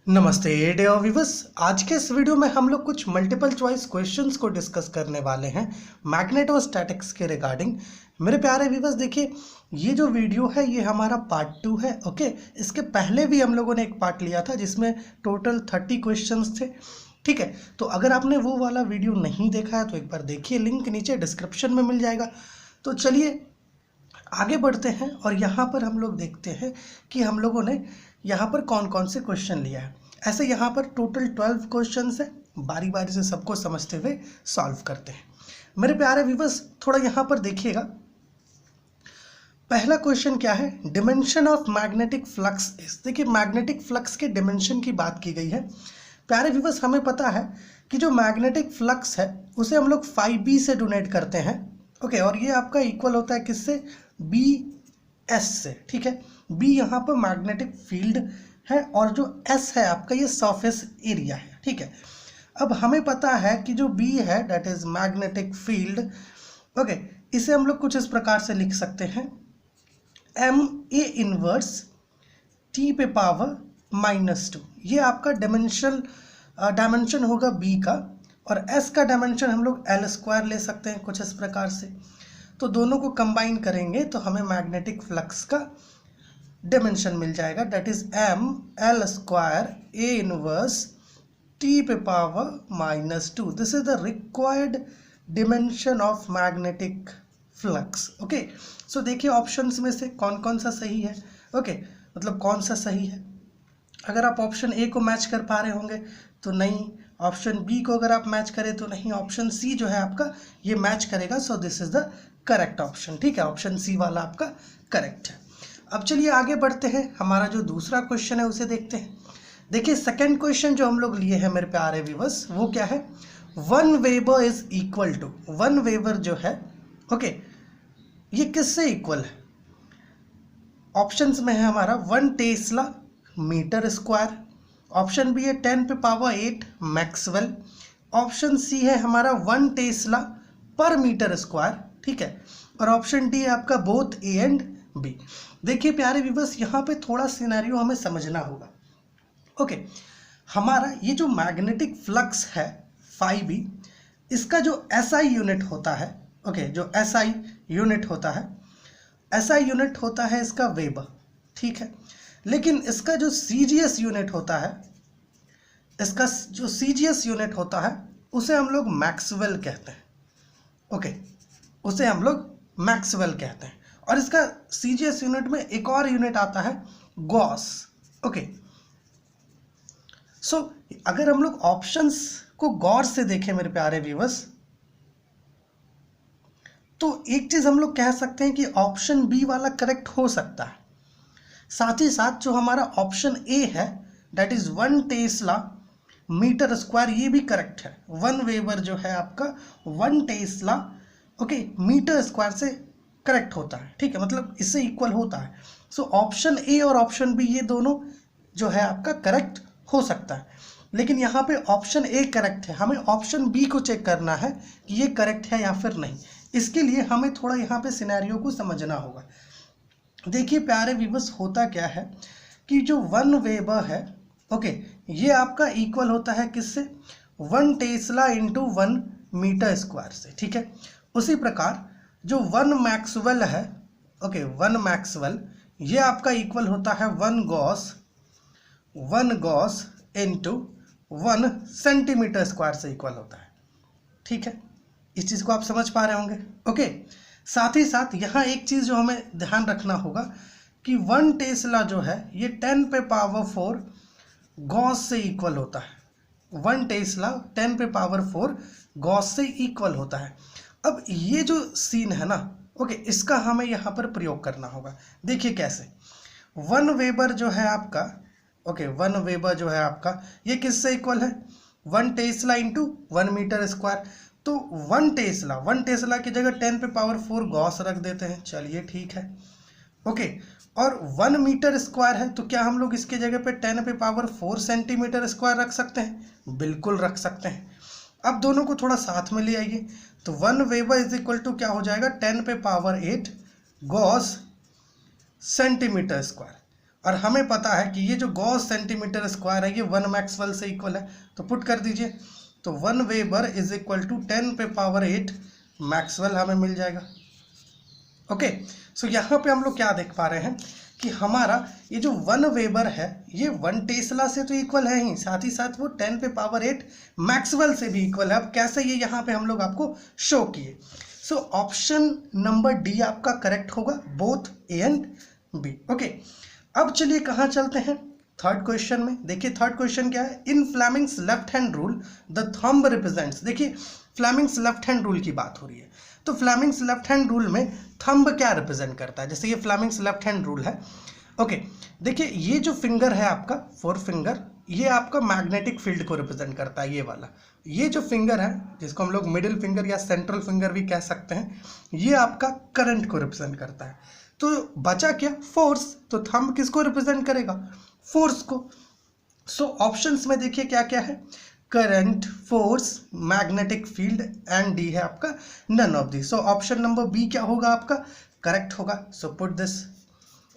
नमस्ते dear viewers. आज के इस वीडियो में हम लोग कुछ मल्टीपल चॉइस क्वेश्चंस को डिस्कस करने वाले हैं मैग्नेटोस्टैटिक्स के रिगार्डिंग। मेरे प्यारे व्यूअर्स, देखिए ये जो वीडियो है ये हमारा पार्ट 2 है। ओके, इसके पहले भी हम लोगों ने एक पार्ट लिया था जिसमें टोटल 30 क्वेश्चंस थे। ठीक है, तो अगर आपने वो वाला वीडियो नहीं देखा है तो एक बार देखिए, लिंक नीचे डिस्क्रिप्शन में मिल जाएगा। तो चलिए आगे बढ़ते हैं और यहाँ पर हम लोग देखते हैं कि हम लोगों ने यहाँ पर कौन कौन से क्वेश्चन लिया है। ऐसे यहाँ पर टोटल 12 क्वेश्चन है, बारी बारी से सबको समझते हुए सॉल्व करते हैं। मेरे प्यारे व्यूअर्स, थोड़ा यहाँ पर देखिएगा। पहला क्वेश्चन क्या है, dimension of magnetic flux is. देखिए मैग्नेटिक फ्लक्स के डिमेंशन की बात की गई है। प्यारे व्यूअर्स, हमें पता है कि जो मैग्नेटिक फ्लक्स है उसे हम लोग 5b से डोनेट करते हैं। ओके, और ये आपका इक्वल होता है किससे, बी एस से। ठीक है, बी यहाँ पर मैग्नेटिक फील्ड है और जो एस है आपका ये सरफेस एरिया है। ठीक है, अब हमें पता है कि जो बी है that is magnetic field. Okay, इसे हम लोग कुछ इस प्रकार से लिख सकते हैं, एम ए इनवर्स टी पे पावर -2। ये आपका डायमेंशन होगा बी का, और एस का डायमेंशन हम लोग एल स्क्वायर ले सकते हैं कुछ इस प्रकार से। तो दोनों को कंबाइन करेंगे तो हमें मैग्नेटिक फ्लक्स का डायमेंशन मिल जाएगा, that is M L square A inverse T पे power -2। This is the required dimension of magnetic flux. Okay, so देखिए ऑप्शंस में से कौन कौन सा सही है। ओके, मतलब कौन सा सही है। अगर आप ऑप्शन ए को मैच कर पा रहे होंगे तो नहीं, ऑप्शन बी को अगर आप मैच करें तो नहीं, ऑप्शन सी जो है आपका ये मैच करेगा। सो this is the correct option. ठीक है, ऑप्शन सी वाला आपका करेक्ट है। अब चलिए आगे बढ़ते हैं, हमारा जो दूसरा क्वेश्चन है उसे देखते हैं। देखिए सेकंड क्वेश्चन जो हम लोग लिए हैं मेरे प्यारे व्यूअर्स, वो क्या है, 1 weber is equal to, 1 weber जो है ओके ये किससे इक्वल है। ऑप्शंस में है हमारा 1 tesla metre square, option B है 10 पे पावर 8 मैक्सवेल, ऑप्शन सी है हमारा 1 टेस्ला पर मीटर स्क्वायर। ठीक है, और ऑप्शन डी है आपका बोथ ए एंड बी। देखिए प्यारे व्यूअर्स, यहाँ पे थोड़ा सिनेरियो हमें समझना होगा। ओके, हमारा ये जो मैग्नेटिक फ्लक्स है 5b, इसका जो SI यूनिट होता है, ओके जो SI यूनिट होता है, SI यूनिट होता है इसका वेबर। ठीक है, लेकिन इसका जो CGS यूनिट होता है, इसका जो CGS यूनिट होता है उसे हम लोग मैक्सवेल कहते हैं। ओके, उसे हम लोग मैक्सवेल कहते हैं। और इसका CGS यूनिट में एक और यूनिट आता है गॉस। ओके, सो अगर हम लोग ऑप्शंस को गौर से देखें मेरे प्यारे व्यूअर्स, तो एक चीज हम लोग कह सकते हैं कि ऑप्शन बी वाला करेक्ट हो सकता है। साथ ही साथ जो हमारा ऑप्शन ए है that is 1 tesla metre square, ये भी करेक्ट है। 1 वेबर जो है आपका 1 टेस्ला ओके मीटर स्क्वायर से करेक्ट होता है। ठीक है, मतलब इससे इक्वल होता है। सो ऑप्शन ए और ऑप्शन बी ये दोनों जो है आपका करेक्ट हो सकता है, लेकिन यहाँ पे ऑप्शन ए करेक्ट है। हमें ऑप्शन बी को चेक करना है कि ये करेक्ट है या फिर नहीं। इसके लिए हमें थोड़ा यहाँ पे सिनेरियो को समझना होगा। देखिए प्यारे व्यूअर्स, होता क्या है कि जो 1 वेबर है ओके ये आपका इक्वल होता है किससे, 1 टेस्ला इंटू 1 मीटर स्क्वायर से। ठीक है, उसी प्रकार जो 1 मैक्सवेल है ओके 1 मैक्सवेल ये आपका इक्वल होता है 1 गॉस इंटू 1 सेंटीमीटर स्क्वायर से इक्वल होता है। ठीक है, इस चीज़ को आप समझ पा रहे होंगे। ओके, साथ ही साथ यहाँ एक चीज़ जो हमें ध्यान रखना होगा कि 1 टेस्ला जो है ये 10 पे पावर 4 गॉस से इक्वल होता है। 1 टेस्ला 10 पे पावर 4 गॉस से इक्वल होता है। अब ये जो सीन है ना ओके इसका हमें यहाँ पर प्रयोग करना होगा। देखिए कैसे, 1 वेबर जो है आपका ओके 1 वेबर जो है आपका ये किससे इक्वल है, 1 टेस्ला इंटू 1 मीटर स्क्वायर। तो 1 टेस्ला की जगह 10 पे पावर 4 गॉस रख देते हैं, चलिए ठीक है। ओके, और 1 मीटर स्क्वायर है तो क्या हम लोग इसके जगह पे 10 पे पावर 4 सेंटीमीटर स्क्वायर रख सकते हैं, बिल्कुल रख सकते हैं। अब दोनों को थोड़ा साथ में ले आइए, तो 1 वेबर इज इक्वल टू क्या हो जाएगा, 10 पे पावर 8 गॉस सेंटीमीटर स्क्वायर। और हमें पता है कि ये जो गॉस सेंटीमीटर स्क्वायर है ये 1 मैक्सवेल से इक्वल है, तो पुट कर दीजिए। तो 1 वेबर इज इक्वल टू 10 पे पावर 8 मैक्सवेल हमें मिल जाएगा। ओके, सो यहाँ पे हम लोग क्या देख पा रहे हैं कि हमारा ये जो 1 वेबर है ये 1 टेस्ला से तो इक्वल है ही, साथ ही साथ वो 10 पे पावर 8 मैक्सवेल से भी इक्वल है। अब कैसे ये यहाँ पे हम लोग आपको शो किए। सो ऑप्शन नंबर डी आपका करेक्ट होगा, both A and B. Okay, अब चलिए कहाँ चलते हैं, थर्ड क्वेश्चन में। देखिए थर्ड क्वेश्चन क्या है, in Fleming's left hand rule the thumb represents. देखिए फ्लेमिंग्स लेफ्ट हैंड रूल की बात हो रही है, तो फ्लेमिंग्स लेफ्ट हैंड रूल में थंब क्या रिप्रेजेंट करता है, जैसे ये फ्लेमिंग्स लेफ्ट हैंड रूल है। ओके, देखिए ये जो फिंगर है आपका 4 फिंगर, ये आपका मैग्नेटिक फील्ड को रिप्रेजेंट करता है। ये वाला, ये जो फिंगर है जिसको हम लोग मिडिल फिंगर या सेंट्रल फिंगर भी कह सकते हैं, ये आपका करंट को रिप्रेजेंट करता है। तो बचा क्या, फोर्स। तो थंब किसको रिप्रेजेंट करेगा, फोर्स को। सो ऑप्शंस में देखिए क्या क्या है, current, force, magnetic field and D है आपका none of the. So option number B क्या होगा आपका, करेक्ट होगा। So put this.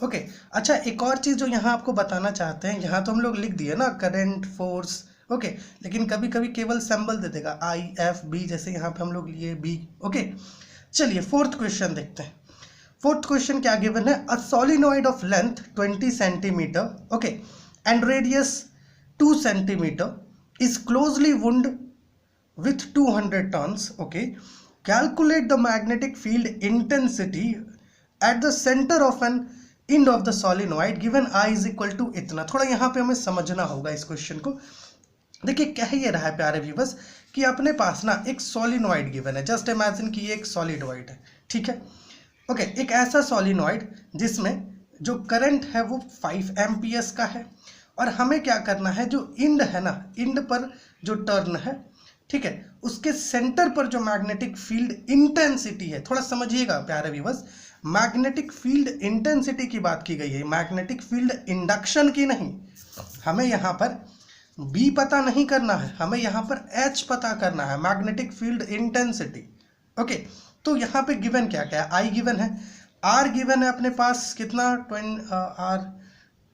ओके, अच्छा एक और चीज़ जो यहाँ आपको बताना चाहते हैं, यहाँ तो हम लोग लिख दिए ना करंट, फोर्स, ओके, लेकिन कभी कभी केवल सिंबल दे देगा आई एफ बी, जैसे यहाँ पे हम लोग लिए बी। ओके, चलिए फोर्थ क्वेश्चन देखते हैं। फोर्थ क्वेश्चन क्या गिवन है, a solenoid of length 20 centimetre, okay, and radius 2 centimetre is closely wound with 200 tons. Okay, calculate the magnetic field intensity at the center of an end of the solenoid given I is equal to इतना। थोड़ा यहाँ पे हमें समझना होगा इस question को। देखिए क्या ये रहा है प्यारे व्यूअर्स कि अपने पास ना एक सोलिनॉइड गिवन है, जस्ट इमेजिन कि ये एक सॉलिडॉइड है, ठीक है। ओके, एक ऐसा सोलिनॉइड जिसमें जो करंट है वो 5 एम्पियर्स का है, और हमें क्या करना है, जो इंड है ना, इंड पर जो टर्न है, ठीक है, उसके सेंटर पर जो मैग्नेटिक फील्ड इंटेंसिटी है, थोड़ा समझिएगा प्यारे व्यूअर्स, मैग्नेटिक फील्ड इंटेंसिटी की बात की गई है, मैग्नेटिक फील्ड इंडक्शन की नहीं। हमें यहाँ पर बी पता नहीं करना है, हमें यहाँ पर एच पता करना है, मैग्नेटिक फील्ड इंटेंसिटी। ओके, तो यहाँ पे गिवन क्या क्या है, आई गिवन है, आर गिवन है अपने पास कितना,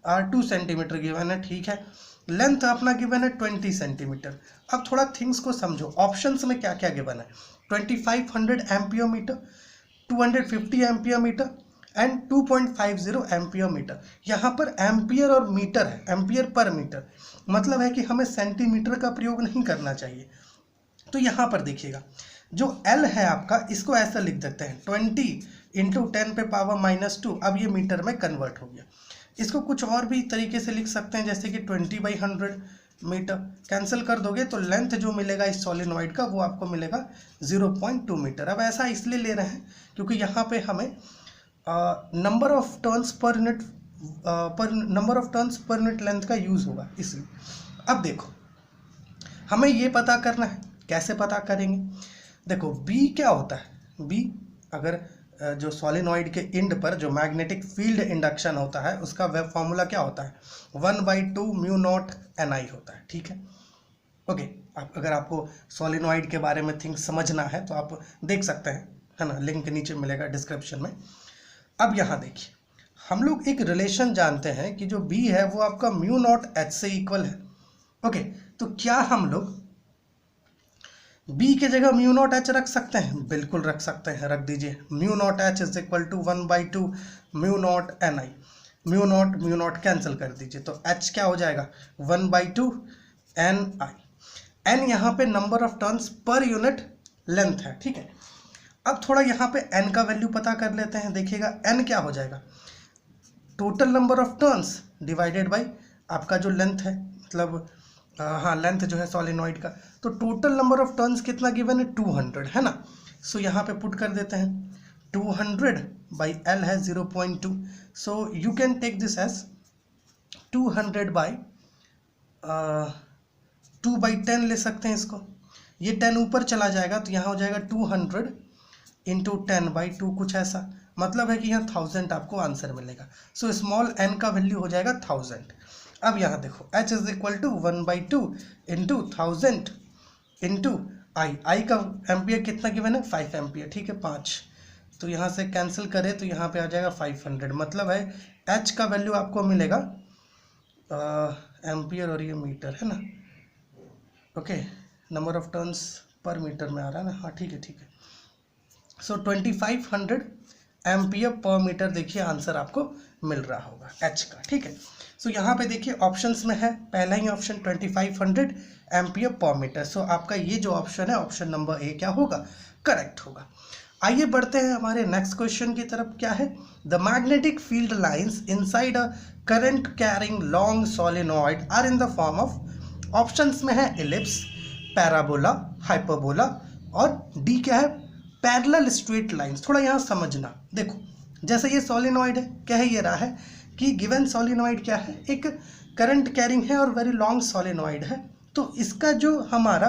आर 2 सेंटीमीटर गिवन है, ठीक है, लेंथ अपना गिवन है 20 सेंटीमीटर। अब थोड़ा थिंग्स को समझो, ऑप्शंस में क्या क्या गिवन है, 2500 ampere metre, 250 ampere metre and 2.50 ampere metre. यहाँ पर एम्पियर और मीटर है, एम्पियर पर मीटर, मतलब है कि हमें सेंटीमीटर का प्रयोग नहीं करना चाहिए। तो यहाँ पर देखिएगा जो L है आपका, इसको ऐसा लिख देते हैं 20 इंटू 10 पे पावर -2। अब ये मीटर में कन्वर्ट हो गया। इसको कुछ और भी तरीके से लिख सकते हैं, जैसे कि 20/100 मीटर। कैंसिल कर दोगे तो लेंथ जो मिलेगा इस सोलिनॉइड का वो आपको मिलेगा 0.2 मीटर। अब ऐसा इसलिए ले रहे हैं क्योंकि यहाँ पे हमें number of turns per unit length का यूज़ होगा, इसलिए। अब देखो हमें ये पता करना है, कैसे पता करेंगे, देखो बी क्या होता है, बी अगर जो सोलिनॉइड के इंड पर जो मैग्नेटिक फील्ड इंडक्शन होता है उसका वेब फॉर्मूला क्या होता है, 1/2 म्यू नॉट NI होता है, ठीक है। ओके, आप अगर आपको सोलिनॉइड के बारे में थिंग्स समझना है तो आप देख सकते हैं, है ना, लिंक नीचे मिलेगा डिस्क्रिप्शन में। अब यहाँ देखिए हम लोग एक रिलेशन जानते हैं कि जो बी है वो आपका म्यू नॉट H से इक्वल है। ओके, तो क्या हम लोग बी के जगह म्यू नॉट H रख सकते हैं, बिल्कुल रख सकते हैं, रख दीजिए। Mu naught H is equal to 1/2 mu naught NI, mu naught cancel कर दीजिए, तो H क्या हो जाएगा 1/2 NI। N यहाँ पे number of turns per unit length है, ठीक है। अब थोड़ा यहाँ पे N का वैल्यू पता कर लेते हैं, देखिएगा N क्या हो जाएगा, total number of turns divided by आपका जो लेंथ है, मतलब हाँ लेंथ जो है सोलिनॉइड का, तो टोटल नंबर ऑफ टर्न्स कितना गिवन है 200, है ना। सो यहाँ पे पुट कर देते हैं 200/L है 0.2, so you can take this as 200/2/10 ले सकते हैं इसको। ये 10 ऊपर चला जाएगा तो यहाँ हो जाएगा 200 इंटू 10/2, कुछ ऐसा, मतलब है कि यहाँ 1000 आपको आंसर मिलेगा। सो स्मॉल n का वैल्यू हो जाएगा 1000। अब यहाँ देखो H is equal to 1/2 into 1000 into I का एम्पियर कितना गिवन है 5 एम्पियर, ठीक है, 5 तो यहाँ से कैंसिल करें तो यहाँ पे आ जाएगा 500, मतलब है एच का वैल्यू आपको मिलेगा एम्पियर और ये मीटर है ना, okay, number of turns per metre में आ रहा है ना, हाँ ठीक है। सो 2500 एम्पियर पर मीटर देखिए आंसर आपको मिल रहा होगा एच का, ठीक है। सो यहाँ पे देखिए ऑप्शंस में है पहला ही ऑप्शन 2500 एम्पियर पर मीटर। सो आपका ये जो ऑप्शन है ऑप्शन नंबर ए क्या होगा, करेक्ट होगा। आइए बढ़ते हैं हमारे नेक्स्ट क्वेश्चन की तरफ। क्या है, the magnetic field lines inside a current carrying long solenoid are in the form of, options में है इलिप्स, पैराबोला, हाइपरबोला और डी क्या है, पैरेलल स्ट्रेट लाइंस। थोड़ा यहाँ समझना, देखो जैसे ये सोलेनॉइड है, क्या है, ये रहा है कि गिवन सोलेनॉइड क्या है, एक करंट कैरिंग है और वेरी लॉन्ग सोलेनॉइड है। तो इसका जो हमारा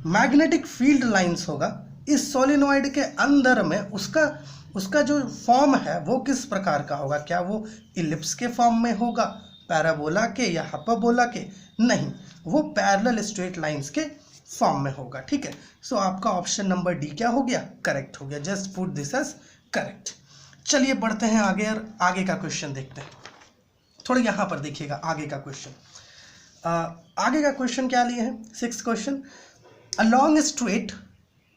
मैग्नेटिक फील्ड लाइंस होगा इस सोलेनॉइड के अंदर में, उसका जो फॉर्म है वो किस प्रकार का होगा, क्या वो इलिप्स के फॉर्म में होगा, पैराबोला के या हाइपरबोला के, नहीं, वो पैरेलल स्ट्रेट लाइंस के फॉर्म में होगा, ठीक है। सो आपका ऑप्शन नंबर डी क्या हो गया, करेक्ट हो गया। Just put this as correct. चलिए बढ़ते हैं आगे और आगे का क्वेश्चन देखते हैं। थोड़ा यहाँ पर देखिएगा आगे का क्वेश्चन। आगे का क्वेश्चन क्या लिए हैं, 6th question, a long straight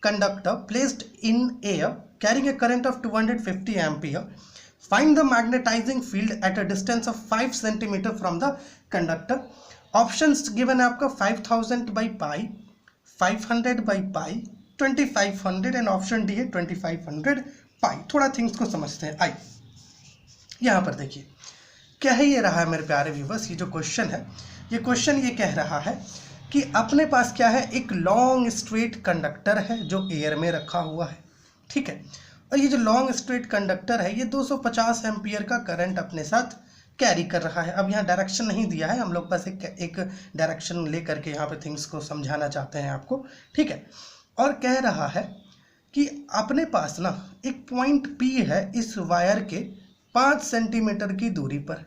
conductor placed in air carrying a current of 250 ampere, find the magnetizing field at a distance of 5 centimeter from the conductor। options given है आपका 5000 by pi, 500 by pi, 2500 and option D है 2500 पाई। थोड़ा things को समझते हैं। आई यहाँ पर देखिए क्या है, ये रहा है मेरे प्यारे व्यूवर्स, ये जो क्वेश्चन है, ये क्वेश्चन ये कह रहा है कि अपने पास क्या है, एक लॉन्ग स्ट्रेट कंडक्टर है जो एयर में रखा हुआ है, ठीक है। और ये जो लॉन्ग स्ट्रेट कंडक्टर है ये 250 एम्पियर का करंट अपने साथ कैरी कर रहा है। अब यहाँ डायरेक्शन नहीं दिया है, हम लोग पास एक डायरेक्शन ले करके यहाँ पे थिंग्स को समझाना चाहते हैं आपको, ठीक है। और कह रहा है कि अपने पास ना एक पॉइंट P है इस वायर के 5 सेंटीमीटर की दूरी पर,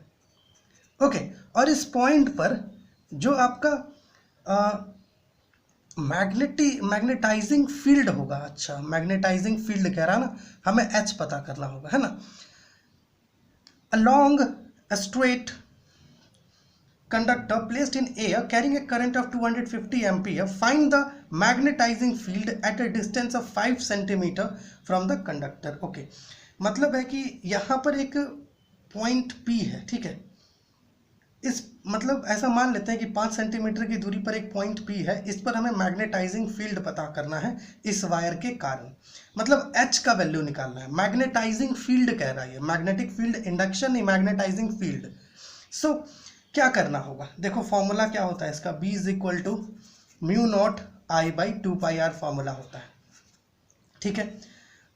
ओके। और इस पॉइंट पर जो आपका मैग्नेटाइजिंग फील्ड होगा, अच्छा मैग्नेटाइजिंग फील्ड कह रहा ना, हमें H पता करना होगा, है ना। along a straight conductor placed in air carrying a current of 250 ampere, find the magnetizing field at a distance of 5 centimeter from the conductor। Okay, मतलब है कि यहाँ पर एक पॉइंट P है, ठीक है। इस मतलब ऐसा मान लेते हैं कि 5 सेंटीमीटर की दूरी पर एक पॉइंट P है, इस पर हमें मैग्नेटाइजिंग फील्ड पता करना है इस वायर के कारण, मतलब H का वैल्यू निकालना है। मैग्नेटाइजिंग फील्ड कह रहा है, मैग्नेटिक फील्ड, इंडक्शन नहीं, मैग्नेटाइजिंग फील्ड। सो क्या करना होगा, देखो फॉर्मूला क्या होता है इसका, B is equal to mu naught I by 2πr formula होता है, ठीक है।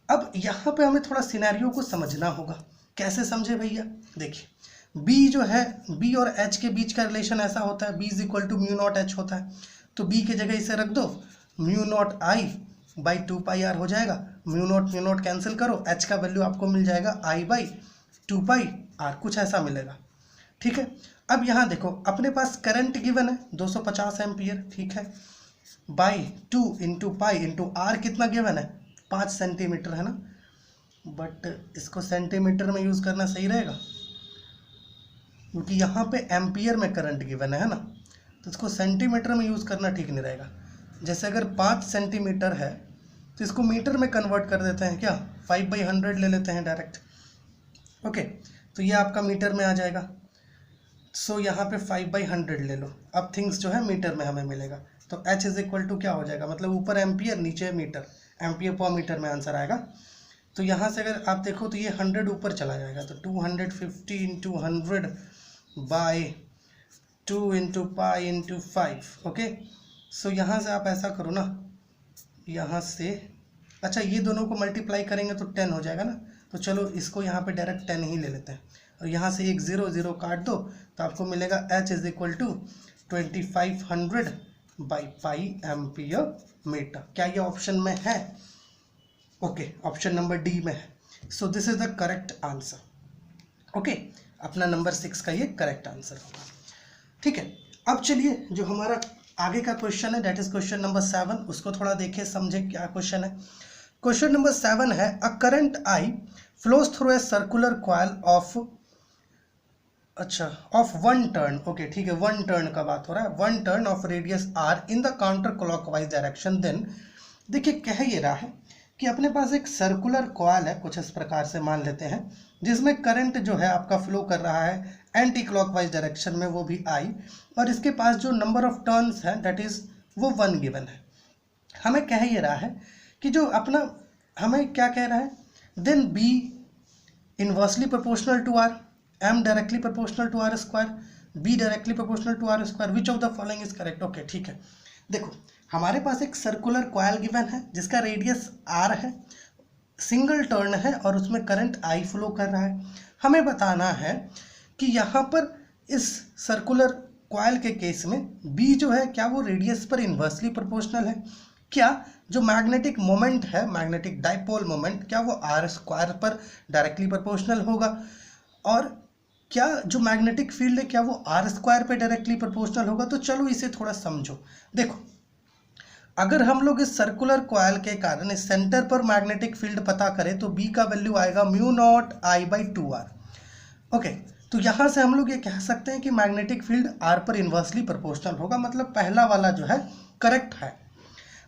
अब यहाँ पे हमें थोड़ा सिनेरियो को समझना होगा। कैसे समझे भैया, देखिए B जो है, B और H के बीच का रिलेशन ऐसा होता है, B is equal to mu naught H होता है। तो B की जगह इसे रख दो, mu naught I by 2πr हो जाएगा, म्यू नॉट कैंसिल करो, H का वैल्यू आपको मिल जाएगा I बाई 2πr, कुछ ऐसा मिलेगा, ठीक है। अब यहाँ देखो अपने पास करंट गिवन है 250 एम्पियर, ठीक है, by 2 into pi into r कितना गिवन है, 5 सेंटीमीटर है ना, बट इसको सेंटीमीटर में यूज़ करना सही रहेगा क्योंकि यहाँ पे एम्पियर में करंट गिवन है ना, तो इसको सेंटीमीटर में यूज़ करना ठीक नहीं रहेगा। जैसे अगर 5 सेंटीमीटर है तो इसको मीटर में कन्वर्ट कर देते हैं, क्या 5/100 ले लेते हैं डायरेक्ट, ओके। तो ये आपका मीटर में आ जाएगा। सो यहाँ पे 5/100 ले लो। अब थिंग्स जो है मीटर में हमें मिलेगा, तो H इज इक्वल टू क्या हो जाएगा, मतलब ऊपर एम्पियर नीचे मीटर, एम्पियर पर मीटर में आंसर आएगा। तो यहाँ से अगर आप देखो तो ये 100 ऊपर चला जाएगा, तो 250 into 100 by 2 into pi into 5, okay. So यहाँ से आप ऐसा करो ना, यहाँ से अच्छा ये दोनों को मल्टीप्लाई करेंगे तो 10 हो जाएगा ना, तो चलो इसको यहाँ पे डायरेक्ट 10 ही ले लेते हैं और यहाँ से एक 0 0 काट दो तो आपको मिलेगा H is equal to 2500 by pi ampere metre. क्या ये ऑप्शन में है, ओके, ऑप्शन नंबर डी में है। सो this is the correct answer, okay. अपना नंबर 6 का ये करेक्ट आंसर होगा, ठीक है। अब चलिए जो हमारा आगे का क्वेश्चन है, दैट इज क्वेश्चन नंबर 7, उसको थोड़ा देखें समझे क्या क्वेश्चन है। क्वेश्चन नंबर 7 है, a current I flows through a circular coil of of one turn, okay ठीक है, वन टर्न का बात हो रहा है, one turn of radius r in the counter clockwise direction. Then देखिए कह ये रहा है कि अपने पास एक सर्कुलर कॉइल है, कुछ इस प्रकार से मान लेते हैं, जिसमें करंट जो है आपका फ्लो कर रहा है एंटी क्लॉकवाइज डायरेक्शन में, वो भी आई, और इसके पास जो नंबर ऑफ टर्न्स है दैट इज वो 1 गिवन है। हमें कह ये रहा है कि जो अपना हमें क्या कह रहा है, then B inversely proportional to r, M directly proportional to r square, B directly proportional to r square, which of the following is correct. Okay ठीक है, देखो हमारे पास एक सर्कुलर कॉइल गिवन है जिसका रेडियस आर है, सिंगल टर्न है और उसमें करंट आई फ्लो कर रहा है। हमें बताना है कि यहाँ पर इस सर्कुलर कॉइल के केस में बी जो है क्या वो रेडियस पर इन्वर्सली प्रोपोर्शनल है, क्या जो मैग्नेटिक मोमेंट है, मैग्नेटिक डाइपोल मोमेंट, क्या वो आर स्क्वायर पर डायरेक्टली प्रोपोर्शनल होगा, और क्या जो मैग्नेटिक फील्ड है क्या वो आर स्क्वायर पे डायरेक्टली प्रोपोर्शनल होगा। तो चलो इसे थोड़ा समझो। देखो अगर हम लोग इस सर्कुलर कॉइल के कारण इस सेंटर पर मैग्नेटिक फील्ड पता करें तो बी का वैल्यू आएगा mu naught I by 2r। Okay, तो यहाँ से हम लोग ये कह सकते हैं कि मैग्नेटिक फील्ड आर पर इन्वर्सली प्रोपोर्शनल होगा, मतलब पहला वाला जो है करेक्ट है।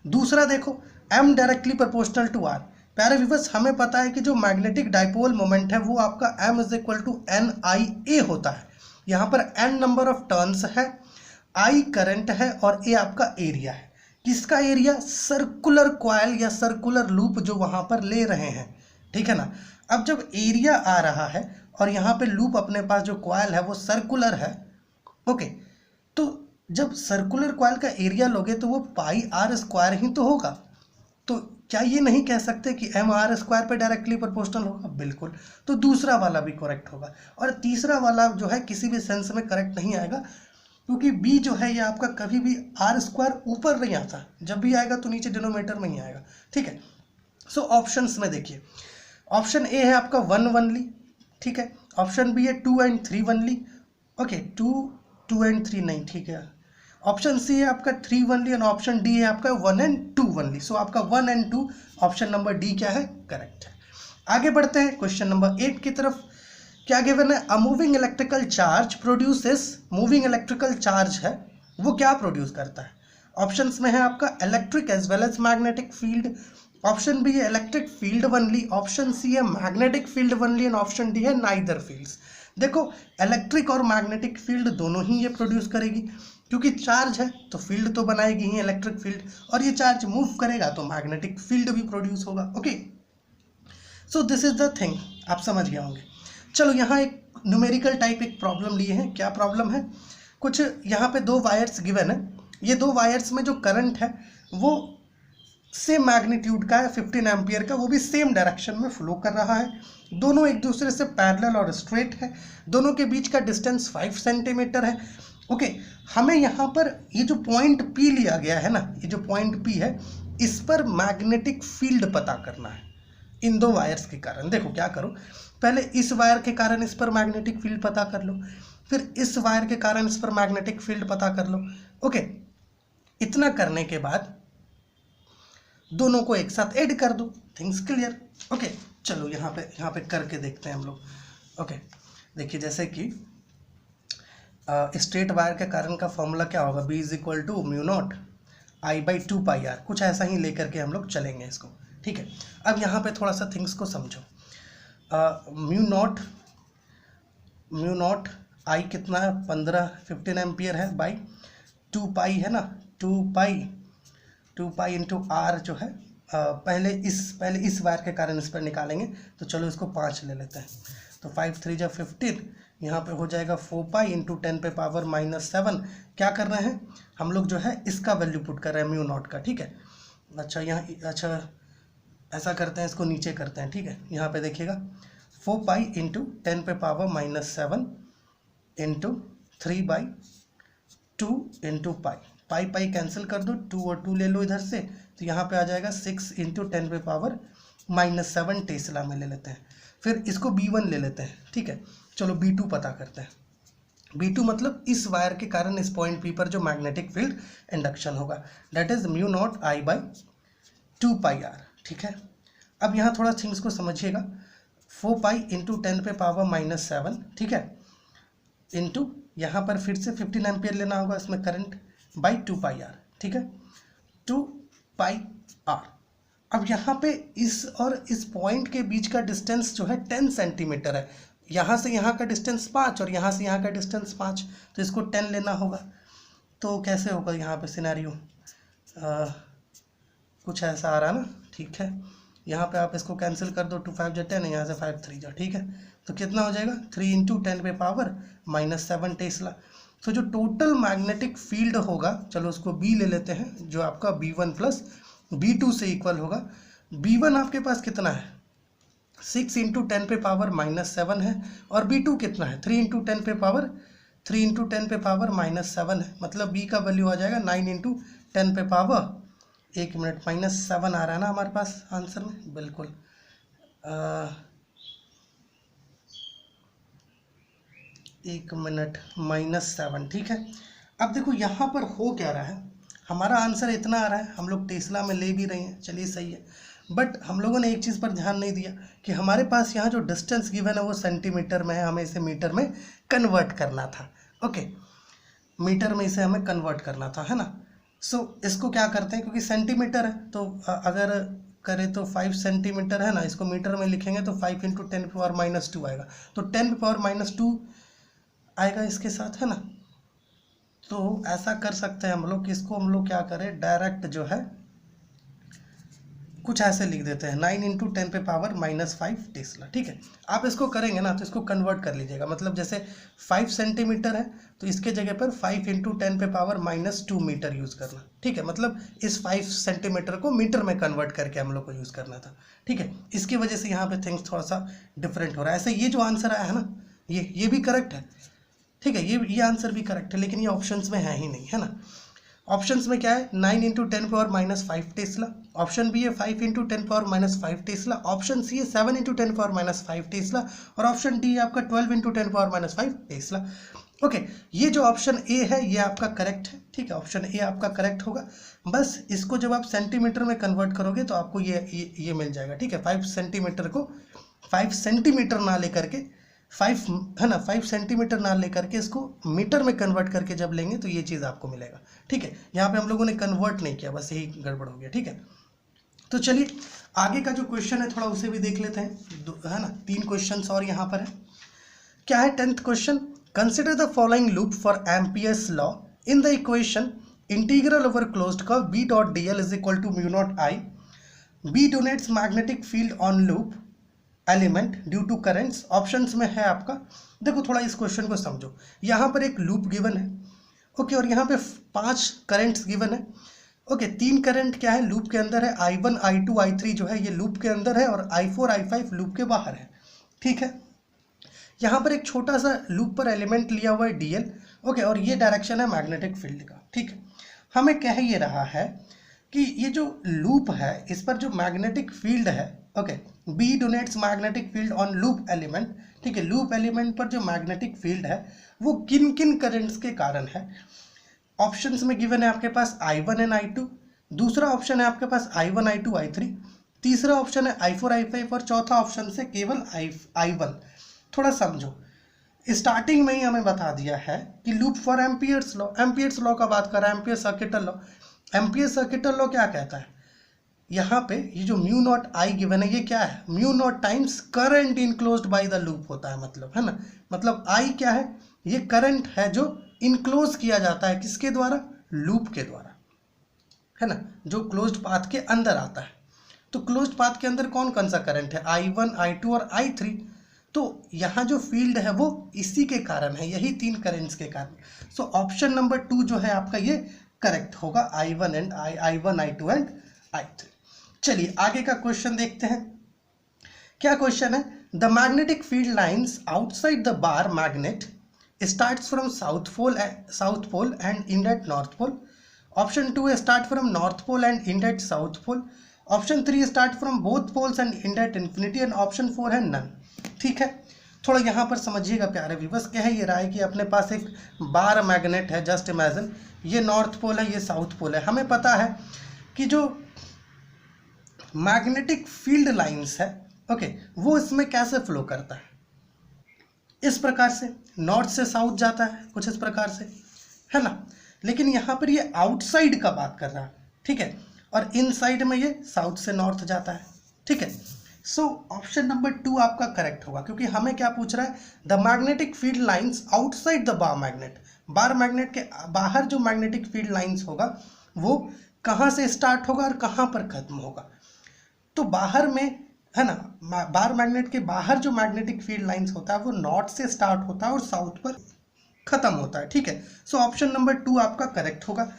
दूसरा देखो M directly proportional to r. प्यारे व्यूअर्स हमें पता है कि जो मैग्नेटिक डाइपोल मोमेंट है वो आपका m is equal to N I A होता है। यहाँ पर n नंबर ऑफ टर्न्स है, I करंट है और a आपका एरिया है। किसका एरिया? सर्कुलर कॉइल या सर्कुलर लूप जो वहाँ पर ले रहे हैं, ठीक है ना। अब जब एरिया आ रहा है और यहाँ पे लूप अपने पास जो कॉइल है वो सर्कुलर है, ओके, तो जब सर्कुलर कॉइल का एरिया लोगे तो वो पाई आर स्क्वायर ही तो होगा। तो क्या ये नहीं कह सकते कि एम आर स्क्वायर पे डायरेक्टली प्रोपोर्शनल होगा? बिल्कुल। तो दूसरा वाला भी करेक्ट होगा और तीसरा वाला जो है किसी भी सेंस में करेक्ट नहीं आएगा, क्योंकि बी जो है ये आपका कभी भी आर स्क्वायर ऊपर नहीं आता, जब भी आएगा तो नीचे डिनोमिनेटर में ही आएगा, ठीक है। सो ऑप्शंस में देखिए, ऑप्शन ए है आपका 1 1 ली, ठीक है। ऑप्शन बी है 2 and 3 1 ली, ओके, 2 and 3 नहीं, ठीक है। ऑप्शन सी है आपका 3 1 ली और ऑप्शन डी है आपका 1 and 2 1 ली। सो आपका 1 and 2 ऑप्शन नंबर डी क्या है? करेक्ट है। आगे बढ़ते हैं क्वेश्चन नंबर 8 की तरफ। क्या गिवन है? A moving electrical charge produces, moving electrical charge है वो क्या प्रोड्यूस करता है? ऑप्शंस में है आपका electric as well as magnetic field, option B है electric field only, option C है magnetic field only and option D है नाइदर फील्ड्स। देखो इलेक्ट्रिक और मैग्नेटिक फील्ड दोनों ही ये प्रोड्यूस करेगी, क्योंकि चार्ज है तो फील्ड तो बनाएगी ही इलेक्ट्रिक फील्ड, और ये चार्ज मूव करेगा तो मैग्नेटिक फील्ड भी प्रोड्यूस होगा। Okay, so this is the thing, आप समझ गए होंगे। चलो यहाँ एक न्यूमेरिकल टाइप एक प्रॉब्लम लिए हैं। क्या प्रॉब्लम है? कुछ यहाँ पे 2 वायर्स गिवन है, ये 2 वायर्स में जो करंट है वो सेम मैग्नीट्यूड का है, 15 एम्पियर का, वो भी सेम डायरेक्शन में फ्लो कर रहा है। दोनों एक दूसरे से पैरेलल और स्ट्रेट है, दोनों के बीच का डिस्टेंस 5 सेंटीमीटर है। ओके, हमें यहाँ पर ये जो पॉइंट P लिया गया है ना, ये जो पॉइंट P है, इस पर मैग्नेटिक फील्ड पता करना है इन 2 वायर्स के कारण। देखो क्या करो, पहले इस वायर के कारण इस पर मैग्नेटिक फील्ड पता कर लो, फिर इस वायर के कारण इस पर मैग्नेटिक फील्ड पता कर लो। ओके, इतना करने के बाद दोनों को एक साथ ऐड कर दो, थिंग्स क्लियर। ओके, चलो यहाँ पे करके देखते हैं हम लोग। ओके, देखिए जैसे कि स्ट्रेट वायर के कारण का फॉर्मूला क्या होगा? B is equal to mu naught I by 2 pi r, कुछ ऐसा ही लेकर के हम लोग चलेंगे इसको, ठीक है। अब यहाँ पे थोड़ा सा थिंग्स को समझो। म्यू नॉट आई कितना है? 15 एम्पियर है, बाई 2 पाई है ना, 2 पाई इंटू आर जो है, पहले इस वायर के कारण इस पर निकालेंगे, तो चलो इसको 5 ले लेते हैं। तो 5 3 जा 15, यहाँ पे हो जाएगा 4 पाई इंटू 10 पे पावर -7। क्या कर रहे हैं हम लोग? जो है इसका वैल्यू पुट कर रहे हैं म्यू नॉट का, ठीक है। अच्छा ऐसा करते हैं, इसको नीचे करते हैं, ठीक है। यहाँ पे देखिएगा 4 पाई इंटू 10 पे power -7 into 3/2 into pi pi cancel कर दो, 2 और 2 ले लो इधर से, तो यहाँ पे आ जाएगा 6 इंटू 10 पे पावर -7 टेस्ला में ले लेते हैं। फिर इसको B1 ले लेते हैं, ठीक है। चलो B2 पता करते हैं। B2 मतलब इस वायर के कारण इस पॉइंट P पर जो मैग्नेटिक फील्ड इंडक्शन होगा, that is mu naught I by 2 pi r. ठीक है, अब यहाँ थोड़ा थिंग्स को समझिएगा। 4 पाई इंटू 10 पे पावर -7, ठीक है, इंटू यहाँ पर फिर से 15 एम्पियर लेना होगा इसमें करंट, बाई 2 पाई आर। ठीक है, 2 पाई आर। अब यहाँ पे इस और इस पॉइंट के बीच का डिस्टेंस जो है 10 सेंटीमीटर है। यहाँ से यहाँ का डिस्टेंस 5 और यहाँ से यहाँ का डिस्टेंस 5, तो इसको 10 लेना होगा। तो कैसे होगा यहाँ पे सिनेरियो, कुछ ऐसा आ रहा है ना। ठीक है, यहाँ पे आप इसको कैंसिल कर दो, 2 5 जा 10, यहाँ से 5 3 जा। ठीक है, तो कितना हो जाएगा 3 इंटू 10 पे पावर -7 टेस्ला। तो जो टोटल मैग्नेटिक फील्ड होगा, चलो उसको B ले लेते हैं, जो आपका B1 प्लस B2 से इक्वल होगा। B1 आपके पास कितना है 6 इंटू 10 पे पावर -7 है, और B2 कितना है 3 इंटू 10 पे पावर -7 है। मतलब B का वैल्यू आ जाएगा 9 इंटू 10 पे पावर, एक मिनट, -7 आ रहा है ना हमारे पास आंसर में, बिल्कुल। एक मिनट, -7। ठीक है, अब देखो यहाँ पर हो क्या रहा है, हमारा आंसर इतना आ रहा है, हम लोग टेस्ला में ले भी रहे हैं, चलिए सही है। बट हम लोगों ने एक चीज़ पर ध्यान नहीं दिया कि हमारे पास यहाँ जो डिस्टेंस गिवन है वो सेंटीमीटर में है, हमें इसे मीटर में कन्वर्ट करना था। ओके, मीटर में इसे हमें कन्वर्ट करना था, है ना। सो इसको क्या करते हैं, क्योंकि सेंटीमीटर है तो अगर करें तो 5 सेंटीमीटर है ना, इसको मीटर में लिखेंगे तो 5 इंटू 10 पे पावर -2 आएगा, तो 10 पे पावर -2 आएगा इसके साथ, है ना। तो ऐसा कर सकते हैं हम लोग कि इसको हम लोग क्या करें, डायरेक्ट जो है कुछ ऐसे लिख देते हैं, 9 इंटू 10 पे पावर -5 टेस्ला। ठीक है, आप इसको करेंगे ना तो इसको कन्वर्ट कर लीजिएगा, मतलब जैसे 5 सेंटीमीटर है तो इसके जगह पर 5 इंटू 10 पे पावर -2 मीटर यूज़ करना। ठीक है, मतलब इस 5 सेंटीमीटर को मीटर में कन्वर्ट करके हम लोग को यूज़ करना था। ठीक है, इसकी वजह से यहाँ पे थिंग्स थोड़ा सा डिफरेंट हो रहा है। ऐसे ये जो आंसर आया है ना, ये भी करेक्ट है। ठीक है, ये आंसर भी करेक्ट है, लेकिन ये ऑप्शंस में है ही नहीं, है ना। ऑप्शंस में क्या है, 9 into 10 power -5 tesla, option B है 5 into 10 power -5 tesla, option C है 7 इंटू 10 पावर -5 टेस्ला, और ऑप्शन डी है आपका 12 इंटू 10 पावर -5 टेस्ला। ओके, ये जो ऑप्शन ए है ये आपका करेक्ट है। ठीक है, ऑप्शन ए आपका करेक्ट होगा। बस इसको जब आप सेंटीमीटर में कन्वर्ट करोगे तो आपको ये मिल जाएगा। ठीक है, 5 सेंटीमीटर को 5 सेंटीमीटर ना लेकर के 5 है ना, 5 सेंटीमीटर ना लेकर के इसको मीटर में कन्वर्ट करके जब लेंगे तो ये चीज़ आपको मिलेगा। ठीक है, यहाँ पे हम लोगों ने कन्वर्ट नहीं किया, बस यही गड़बड़ हो गया। ठीक है, तो चलिए आगे का जो क्वेश्चन है थोड़ा उसे भी देख लेते हैं, है ना। 3 क्वेश्चन और यहाँ पर है। क्या है 10th question, consider the following loop for Ampere's law in the equation integral over closed curve B dot DL is equal to mu naught I। B denotes magnetic field on loop element due to currents. Options में है आपका, देखो थोड़ा इस question को समझो। यहाँ पर एक लूप गिवन है, ओके, और यहाँ पे 5 करंट्स गिवन है। ओके, 3 करंट क्या है लूप के अंदर है, I1 I2 I3 जो है ये लूप के अंदर है, और I4 I5 लूप के बाहर है। ठीक है, यहाँ पर एक छोटा सा लूप पर एलिमेंट लिया हुआ है DL, ओके, और ये डायरेक्शन है मैग्नेटिक फील्ड का। ठीक है, हमें कह ये रहा है कि ये जो लूप है इस पर जो मैग्नेटिक फील्ड है, okay, B denotes magnetic field on loop element. ठीक है, लूप एलिमेंट पर जो मैग्नेटिक फील्ड है वो किन किन करंट्स के कारण है। ऑप्शंस में गिवन है आपके पास I1 एंड I2, दूसरा ऑप्शन है आपके पास I1 I2 I3, तीसरा ऑप्शन है I4 I5, और चौथा ऑप्शन से केवल I1। थोड़ा समझो, स्टार्टिंग में ही हमें बता दिया है कि loop for Ampere's law, Ampere's law का बात कर रहा है, ampere circuital law. Ampere circuital law क्या कहता है, यहाँ पे ये जो म्यू नॉट I गिवन है ये क्या है, mu naught times current enclosed by the loop होता है, मतलब, है ना। मतलब I क्या है, ये करंट है जो इनक्लोज किया जाता है किसके द्वारा, लूप के द्वारा, है ना, जो क्लोज्ड पाथ के अंदर आता है। तो क्लोज्ड पाथ के अंदर कौन कौन सा करंट है, I1 I2 और I3। तो यहाँ जो फील्ड है वो इसी के कारण है, यही 3 करंट्स के कारण। सो ऑप्शन नंबर 2 जो है आपका ये करेक्ट होगा, I1 I2 एंड I3। चलिए आगे का क्वेश्चन देखते हैं। क्या क्वेश्चन है, the magnetic field lines outside the bar magnet starts from south pole and end at north pole. Option 2 start from north pole and end at south pole. Option 3 start from both poles and end at infinity, and option 4 है none. ठीक है, थोड़ा यहाँ पर समझिएगा प्यारे viewers, क्या है ये रहा है कि अपने पास एक बार मैग्नेट है, जस्ट इमेजिन ये नॉर्थ पोल है, ये साउथ पोल है। हमें पता है कि जो मैग्नेटिक फील्ड लाइंस है, ओके, वो इसमें कैसे फ्लो करता है, इस प्रकार से नॉर्थ से साउथ जाता है, कुछ इस प्रकार से, है ना। लेकिन यहाँ पर ये आउटसाइड का बात कर रहा है, ठीक है, और इनसाइड में ये साउथ से नॉर्थ जाता है, ठीक है। सो ऑप्शन नंबर 2 आपका करेक्ट होगा, क्योंकि हमें क्या पूछ रहा है, the magnetic field lines outside the bar magnet, bar magnet के बाहर जो मैग्नेटिक फील्ड लाइंस होगा वो कहाँ से स्टार्ट होगा और कहाँ पर खत्म होगा। तो बाहर में, है ना, बार मैग्नेट के बाहर जो मैग्नेटिक फील्ड लाइंस होता है वो नॉर्थ से स्टार्ट होता है और साउथ पर खत्म होता है, ठीक है। सो ऑप्शन नंबर 2 आपका करेक्ट होगा।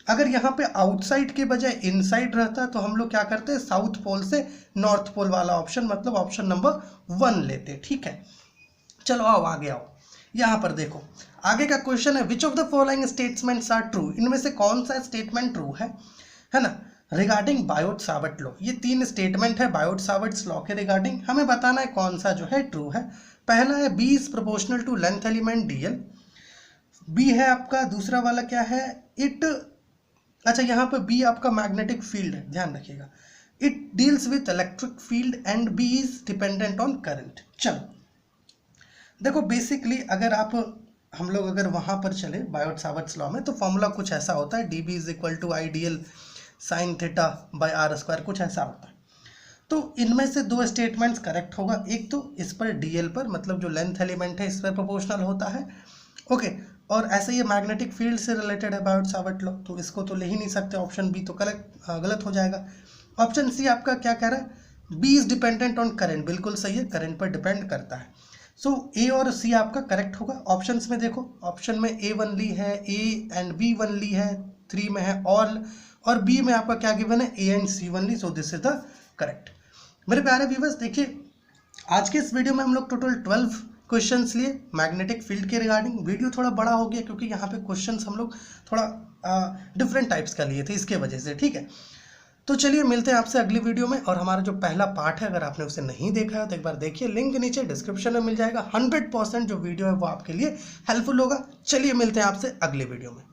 अगर यहाँ पे आउटसाइड के बजाय इनसाइड रहता है तो हम लोग क्या करते हैं, साउथ पोल से नॉर्थ पोल वाला ऑप्शन, मतलब ऑप्शन नंबर 1 लेते, ठीक है। चलो आओ आगे आओ, यहाँ पर देखो आगे का क्वेश्चन है, which of the following statements are true, इनमें से कौन सा स्टेटमेंट ट्रू है ना, रिगार्डिंग बायोट-सावर्ट लॉ। ये 3 स्टेटमेंट है बायोट-सावर्ट लॉ के रिगार्डिंग, हमें बताना है कौन सा जो है ट्रू है। पहला है B is proportional to length element dl, B है आपका, दूसरा वाला क्या है, इट, अच्छा यहाँ पे बी आपका मैग्नेटिक फील्ड है, ध्यान रखिएगा, it deals with electric field and B is dependent on current. चलो देखो बेसिकली अगर आप, हम लोग अगर वहाँ पर चले बायोट-सावर्ट लॉ में, तो फॉर्मूला कुछ ऐसा होता है, d B is equal to I d l sine theta by r square, कुछ ऐसा होता है। तो इनमें से 2 स्टेटमेंट्स करेक्ट होगा, एक तो इस पर डीएल पर, मतलब जो लेंथ एलिमेंट है इस पर प्रोपोर्शनल होता है, ओके, और ऐसे ये मैग्नेटिक फील्ड से रिलेटेड है बायोट-सावर्ट लॉ, तो इसको तो ले ही नहीं सकते, ऑप्शन बी तो गलत हो जाएगा। ऑप्शन सी आपका क्या कह रहा है, B is dependent on current, बिल्कुल सही है, करंट पर डिपेंड करता है। सो ए और सी आपका करेक्ट होगा। ऑप्शंस में देखो, ऑप्शन में ए वन ली है, ए एंड बी वन ली है, 3 में है ऑल, और बी में आपका क्या गिवन है, A and C only, so this is the correct. मेरे प्यारे व्यूअर्स देखिए, आज के इस वीडियो में हम लोग टोटल 12 क्वेश्चंस लिए मैग्नेटिक फील्ड के रिगार्डिंग। वीडियो थोड़ा बड़ा हो गया क्योंकि यहाँ पे क्वेश्चंस हम लोग थोड़ा डिफरेंट टाइप्स का लिए थे, इसके वजह से, ठीक है। तो चलिए मिलते हैं आपसे अगली वीडियो में, और हमारा जो पहला पार्ट है अगर आपने उसे नहीं देखा है तो एक बार देखिए, लिंक नीचे डिस्क्रिप्शन में मिल जाएगा। 100% जो वीडियो है वो आपके लिए हेल्पफुल होगा। चलिए मिलते हैं आपसे अगली वीडियो में।